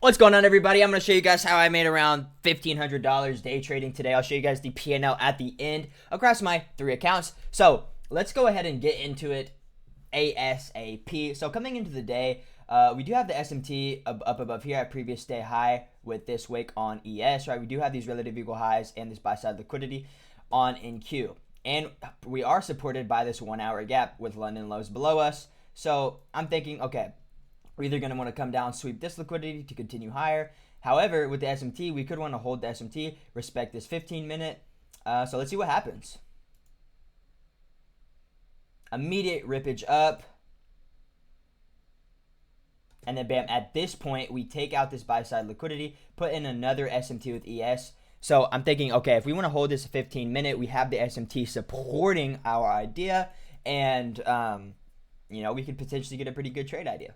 What's going on, everybody? I'm going to show you guys how I made around $1,500 day trading today. I'll show you guys the P&L at the end across my 3 accounts. So let's go ahead and get into it ASAP. So coming into the day, we do have the SMT up above here at previous day high with this wick on ES, right? We do have these relative equal highs and this buy side liquidity on NQ. And we are supported by this 1 hour gap with London lows below us. So I'm thinking, okay, we're either going to want to come down, sweep this liquidity to continue higher. However, with the SMT, we could want to hold the SMT, respect this 15-minute. So let's see what happens. Immediate rippage up. And then bam, at this point, we take out this buy side liquidity, put in another SMT with ES. So I'm thinking, okay, if we want to hold this 15-minute, we have the SMT supporting our idea. And, you know, we could potentially get a pretty good trade idea.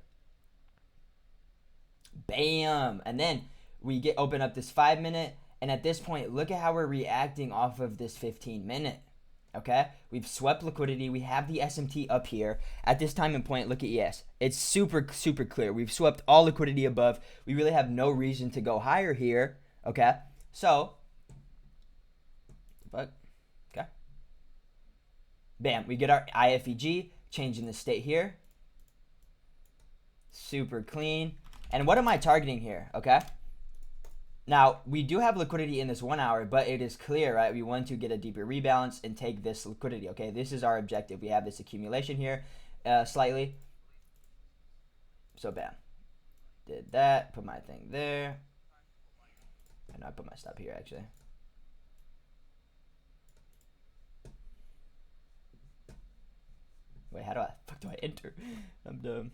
Bam. And then we open up this 5-minute. And at this point, look at how we're reacting off of this 15-minute. Okay, we've swept liquidity. We have the SMT up here at this time and point. Look at ES. It's super clear. We've swept all liquidity above. We really have no reason to go higher here. Okay, so okay, bam, we get our IFEG, changing the state here. Super clean. And what am I targeting here? Okay, now, we do have liquidity in this 1 hour, but it is clear, right? We want to get a deeper rebalance and take this liquidity, okay? This is our objective. We have this accumulation here slightly. So, bam. Did that. Put my thing there. And I put my stop here, actually. Wait, how the fuck do I enter? I'm dumb.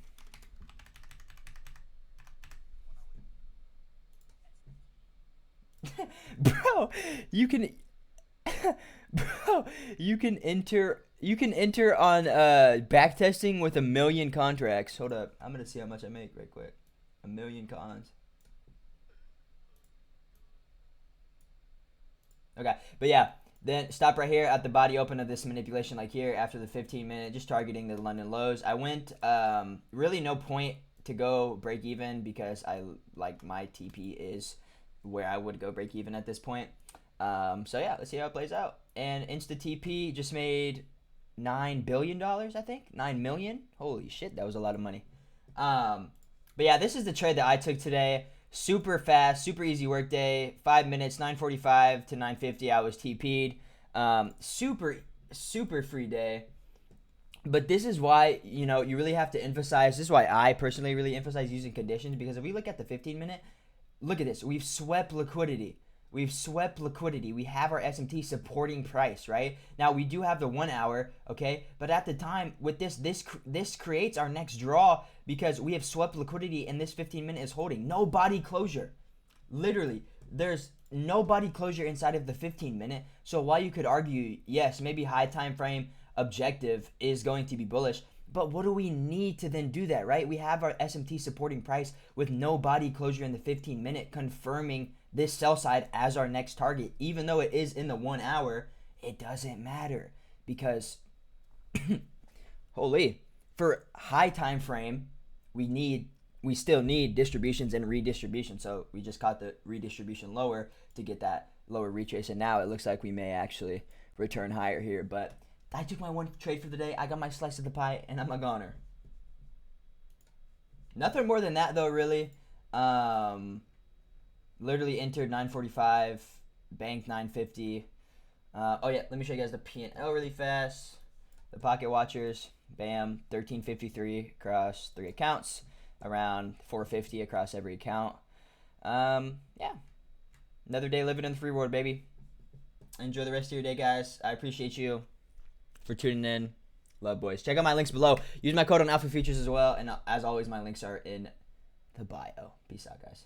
Bro, you can enter on back testing with 1 million contracts. Hold up, I'm gonna see how much I make right quick. 1 million cons. Okay, but yeah, then stop right here at the body open of this manipulation, like here after the 15-minute, just targeting the London lows. I went really no point to go break even because I like my TP is where I would go break even at this point. So yeah, let's see how it plays out. And Insta TP just made $9 billion, I think. 9 million. Holy shit, that was a lot of money. But yeah, this is the trade that I took today. Super fast, super easy work day. 5 minutes, 9:45 to 9:50. I was TP'd. Super free day. But this is why, you know, you really have to emphasize. This is why I personally really emphasize using conditions, because if we look at the 15-minute. Look at this. We've swept liquidity. We have our SMT supporting price, right? Now, we do have the 1 hour, okay? But at the time, with this creates our next draw because we have swept liquidity and this 15-minute is holding. No body closure. Literally, there's no body closure inside of the 15-minute. So while you could argue, yes, maybe high time frame objective is going to be bullish, but what do we need to then do that, right? We have our SMT supporting price with no body closure in the 15-minute, confirming this sell side as our next target. Even though it is in the 1 hour, it doesn't matter because, holy, for high time frame, we still need distributions and redistribution. So we just caught the redistribution lower to get that lower retrace, and now it looks like we may actually return higher here, but I took my one trade for the day. I got my slice of the pie, and I'm a goner. Nothing more than that, though, really. Literally entered 9:45, banked 9:50. Oh, yeah, let me show you guys the P&L really fast. The pocket watchers, bam, 1353 across 3 accounts, around 450 across every account. Yeah, another day living in the free world, baby. Enjoy the rest of your day, guys. I appreciate you for tuning in. Love, boys. Check out my links below. Use my code on Alpha Features as well. And as always, my links are in the bio. Peace out, guys.